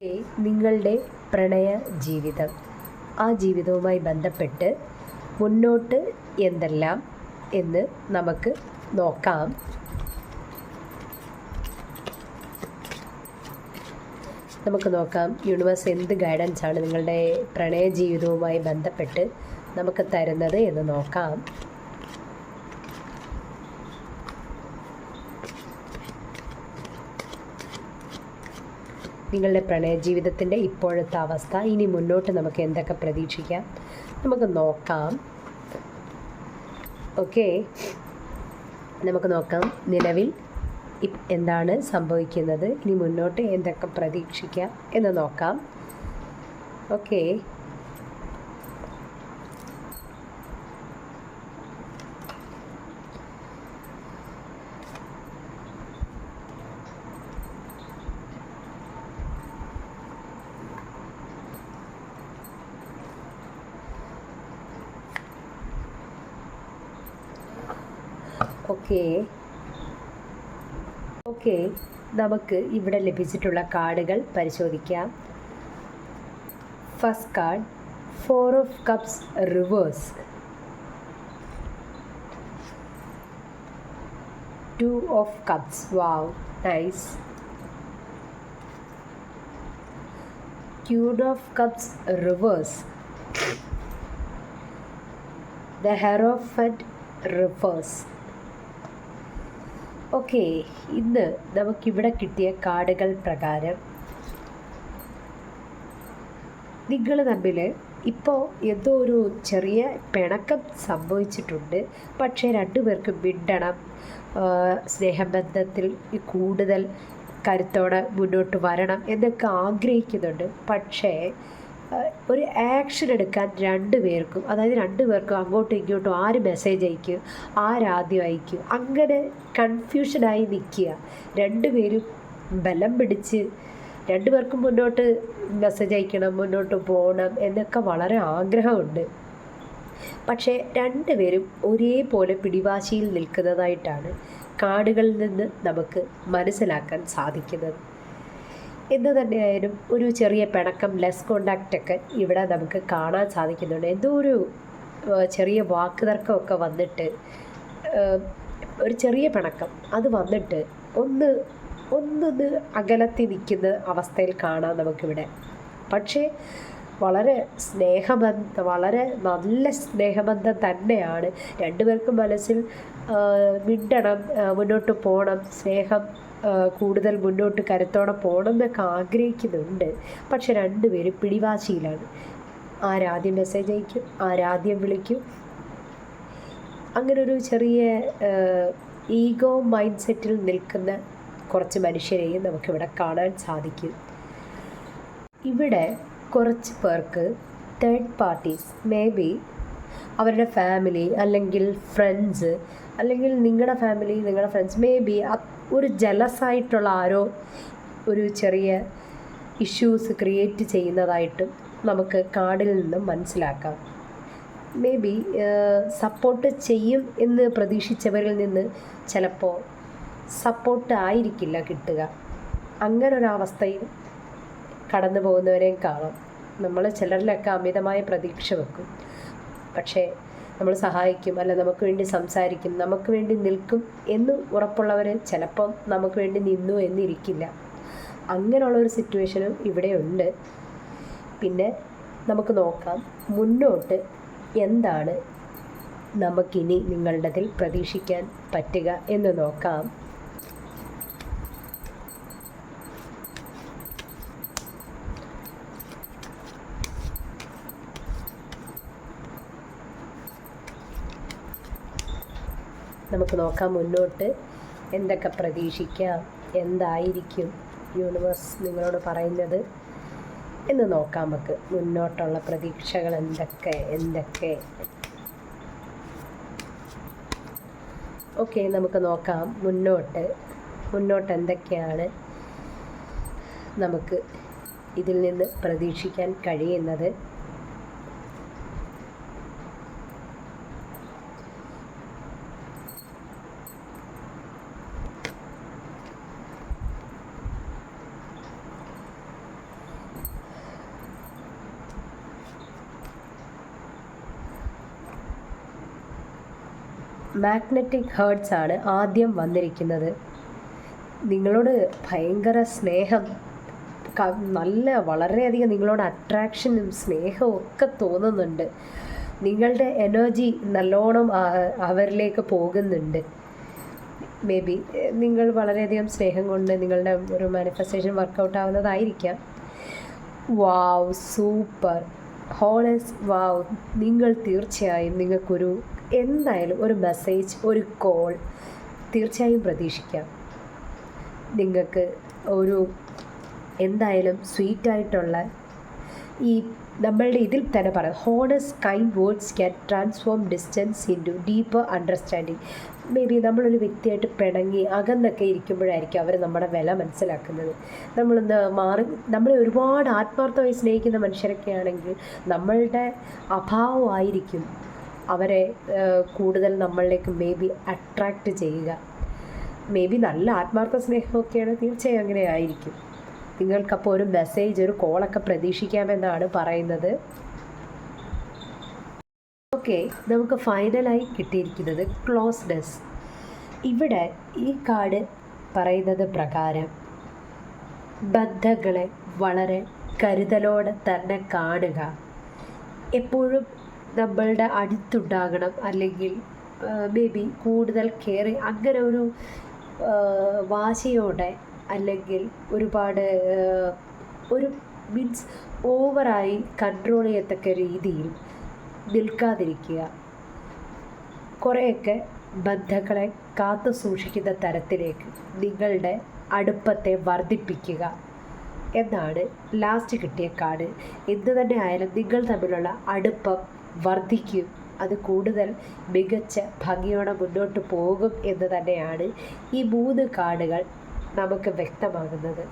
നിങ്ങളുടെ പ്രണയ ജീവിതം, ആ ജീവിതവുമായി ബന്ധപ്പെട്ട് മുന്നോട്ട് എന്തെല്ലാം എന്ന് നമുക്ക് നോക്കാം. യൂണിവേഴ്സ് എന്ത് ഗൈഡൻസ് ആണ് നിങ്ങളുടെ പ്രണയ ജീവിതവുമായി ബന്ധപ്പെട്ട് നമുക്ക് തരുന്നത് എന്ന് നോക്കാം. നിങ്ങളുടെ പ്രണയ ജീവിതത്തിൻ്റെ ഇപ്പോഴത്തെ അവസ്ഥ, ഇനി മുന്നോട്ട് നമുക്ക് എന്തൊക്കെ പ്രതീക്ഷിക്കാം നമുക്ക് നോക്കാം. ഓക്കെ, നമുക്ക് നോക്കാം നിലവിൽ എന്താണ് സംഭവിക്കുന്നത്, ഇനി മുന്നോട്ട് എന്തൊക്കെ പ്രതീക്ഷിക്കാം എന്ന് നോക്കാം. ഓക്കെ, ഓക്കെ, നമുക്ക് ഇവിടെ ലഭിച്ചിട്ടുള്ള കാർഡുകൾ പരിശോധിക്കാം. First card 4 of cups reverse, 2 of cups, wow nice, queen of cups reverse, the hierophant reverse. Okay, ഇന്ന് നമുക്കിവിടെ കിട്ടിയ കാർഡുകൾ പ്രകാരം നിങ്ങൾ തമ്മിൽ ഇപ്പോൾ എന്തോ ഒരു ചെറിയ പിണക്കം സംഭവിച്ചിട്ടുണ്ട്. പക്ഷേ രണ്ടുപേർക്കും മിണ്ടണം, സ്നേഹബന്ധത്തിൽ കൂടുതൽ കരുത്തോടെ മുന്നോട്ട് വരണം എന്നൊക്കെ ആഗ്രഹിക്കുന്നുണ്ട്. പക്ഷേ ഒരു ആക്ഷൻ എടുക്കാൻ രണ്ടുപേർക്കും, അതായത് രണ്ടുപേർക്കും അങ്ങോട്ടും ഇങ്ങോട്ടും ആര് മെസ്സേജ് അയക്കും, ആരാദ്യം അയക്കും, അങ്ങനെ കൺഫ്യൂഷനായി നിൽക്കുക. രണ്ടുപേരും ബലം പിടിച്ച് രണ്ടുപേർക്കും മുന്നോട്ട് മെസ്സേജ് അയക്കണം, മുന്നോട്ട് പോകണം എന്നൊക്കെ വളരെ ആഗ്രഹമുണ്ട്. പക്ഷേ രണ്ടുപേരും ഒരേപോലെ പിടിവാശിയിൽ നിൽക്കുന്നതായിട്ടാണ് കാർഡുകളിൽ നിന്ന് നമുക്ക് മനസ്സിലാക്കാൻ സാധിക്കുന്നത്. എന്തു തന്നെയായാലും ഒരു ചെറിയ പിണക്കം, ലെസ് കോണ്ടാക്റ്റൊക്കെ ഇവിടെ നമുക്ക് കാണാൻ സാധിക്കുന്നുണ്ട്. എന്തോ ഒരു ചെറിയ വാക്ക് തർക്കമൊക്കെ വന്നിട്ട്, ഒരു ചെറിയ പിണക്കം അത് വന്നിട്ട് ഒന്നൊന്ന് അകലത്തിൽ നിൽക്കുന്ന അവസ്ഥയിൽ കാണാം നമുക്കിവിടെ. പക്ഷേ വളരെ വളരെ നല്ല സ്നേഹബന്ധം തന്നെയാണ്. രണ്ടുപേർക്കും മനസ്സിൽ മിണ്ടണം, മുന്നോട്ട് പോകണം, സ്നേഹം കൂടുതൽ മുന്നോട്ട് കരുത്തോടെ പോകണം എന്നൊക്കെ ആഗ്രഹിക്കുന്നുണ്ട്. പക്ഷെ രണ്ടുപേരും പിടിവാശിയിലാണ്. ആരാദ്യം മെസ്സേജ് അയക്കും, ആരാദ്യം വിളിക്കും, അങ്ങനൊരു ചെറിയ ഈഗോ മൈൻഡ് സെറ്റിൽ നിൽക്കുന്ന കുറച്ച് മനുഷ്യരെയും നമുക്കിവിടെ കാണാൻ സാധിക്കും. ഇവിടെ കുറച്ച് പേർക്ക് തേർഡ് പാർട്ടീസ്, മേ ബി അവരുടെ ഫാമിലി അല്ലെങ്കിൽ ഫ്രണ്ട്സ്, അല്ലെങ്കിൽ നിങ്ങളുടെ ഫാമിലി നിങ്ങളുടെ ഫ്രണ്ട്സ്, മേ ബി ഒരു ജലസായിട്ടുള്ള ആരോ ഒരു ചെറിയ ഇഷ്യൂസ് ക്രിയേറ്റ് ചെയ്യുന്നതായിട്ടും നമുക്ക് കാർഡിൽ നിന്നും മനസ്സിലാക്കാം. മേ ബി സപ്പോർട്ട് ചെയ്യും എന്ന് പ്രതീക്ഷിച്ചവരിൽ നിന്ന് ചിലപ്പോൾ സപ്പോർട്ട് ആയിരിക്കില്ല കിട്ടുക. അങ്ങനൊരവസ്ഥയിൽ കടന്നു പോകുന്നവരെയും കാണാം. നമ്മൾ ചിലരിലൊക്കെ അമിതമായ പ്രതീക്ഷ വെക്കും. പക്ഷേ നമ്മൾ സഹായിക്കും, അല്ല നമുക്ക് വേണ്ടി സംസാരിക്കും, നമുക്ക് വേണ്ടി നിൽക്കും എന്ന് ഉറപ്പുള്ളവർ ചിലപ്പം നമുക്ക് വേണ്ടി നിന്നു എന്നിരിക്കില്ല. അങ്ങനെയുള്ളൊരു സിറ്റുവേഷനും ഇവിടെയുണ്ട്. പിന്നെ നമുക്ക് നോക്കാം മുന്നോട്ട് എന്താണ് നമുക്കിനി നിങ്ങളുടേതിൽ പ്രതീക്ഷിക്കാൻ പറ്റുക എന്ന് നോക്കാം. നമുക്ക് നോക്കാം മുന്നോട്ട് എന്തൊക്കെ പ്രതീക്ഷിക്കാം, എന്തായിരിക്കും യൂണിവേഴ്സ് നിങ്ങളോട് പറയുന്നത് എന്ന് നോക്കാം. നമുക്ക് മുന്നോട്ടുള്ള പ്രതീക്ഷകൾ എന്തൊക്കെ. ഓക്കെ, നമുക്ക് നോക്കാം മുന്നോട്ട് എന്തൊക്കെയാണ് നമുക്ക് ഇതിൽ നിന്ന് പ്രതീക്ഷിക്കാൻ കഴിയുന്നത്. മാഗ്നറ്റിക് ഹേർട്സ് ആണ് ആദ്യം വന്നിരിക്കുന്നത്. നിങ്ങളോട് ഭയങ്കര സ്നേഹം, നല്ല വളരെയധികം നിങ്ങളോട് അട്രാക്ഷനും സ്നേഹവും ഒക്കെ തോന്നുന്നുണ്ട്. നിങ്ങളുടെ എനർജി നല്ലോണം അവരിലേക്ക് പോകുന്നുണ്ട്. മേ ബി നിങ്ങൾ വളരെയധികം സ്നേഹം കൊണ്ട് നിങ്ങളുടെ ഒരു മാനിഫെസ്റ്റേഷൻ വർക്കൗട്ട് ആവുന്നതായിരിക്കാം. വാവ്, സൂപ്പർ ഹോണസ്, വാവ്. നിങ്ങൾ തീർച്ചയായും നിങ്ങൾക്കൊരു എന്തായാലും ഒരു മെസ്സേജ്, ഒരു കോൾ തീർച്ചയായും പ്രതീക്ഷിക്കാം. നിങ്ങൾക്ക് ഒരു എന്തായാലും സ്വീറ്റായിട്ടുള്ള ഈ നമ്മളുടെ ഇതിൽ തന്നെ പറയാം, honest kind words can transform distance into deeper understanding. Maybe നമ്മളൊരു വ്യക്തിയായിട്ട് പിണങ്ങി അകന്നൊക്കെ ഇരിക്കുമ്പോഴായിരിക്കും അവർ നമ്മുടെ വില മനസ്സിലാക്കുന്നത്. നമ്മളെ ഒരുപാട് ആത്മാർത്ഥമായി സ്നേഹിക്കുന്ന മനുഷ്യരൊക്കെ ആണെങ്കിൽ നമ്മളുടെ അഭാവമായിരിക്കും അവരെ കൂടുതൽ നമ്മളിലേക്ക് മേ ബി അട്രാക്റ്റ് ചെയ്യുക. മേ ബി നല്ല ആത്മാർത്ഥ സ്നേഹമൊക്കെയാണ്, തീർച്ചയായും അങ്ങനെ ആയിരിക്കും. നിങ്ങൾക്കപ്പോൾ ഒരു മെസ്സേജ്, ഒരു കോളൊക്കെ പ്രതീക്ഷിക്കാമെന്നാണ് പറയുന്നത്. ഓക്കെ, നമുക്ക് ഫൈനലായി കിട്ടിയിരിക്കുന്നത് ക്ലോസ്നെസ്. ഇവിടെ ഈ കാർഡ് പറയുന്നത് പ്രകാരം ബന്ധങ്ങളെ വളരെ കരുതലോടെ തന്നെ കാണുക. എപ്പോഴും നമ്മളുടെ അടുത്തുണ്ടാകണം, അല്ലെങ്കിൽ മേ ബി കൂടുതൽ കെയറിങ്, അങ്ങനെ ഒരു വാശിയോടെ അല്ലെങ്കിൽ ഒരുപാട് ഒരു മീൻസ് ഓവറായി കൺട്രോൾ ചെയ്യത്തക്ക രീതിയിൽ നിൽക്കാതിരിക്കുക. കുറേയൊക്കെ ബന്ധങ്ങളെ കാത്തു സൂക്ഷിക്കുന്ന തരത്തിലേക്ക് നിങ്ങളുടെ അടുപ്പത്തെ വർദ്ധിപ്പിക്കുക എന്നാണ് ലാസ്റ്റ് കിട്ടിയ കാർഡ്. എന്തു തന്നെ ആയാലും നിങ്ങൾ തമ്മിലുള്ള അടുപ്പം വർദ്ധിക്കും, അത് കൂടുതൽ മികച്ച ഭംഗിയോടെ മുന്നോട്ട് പോകും എന്ന് തന്നെയാണ് ഈ 3 കാർഡുകൾ നമുക്ക് വ്യക്തമാകുന്നത്.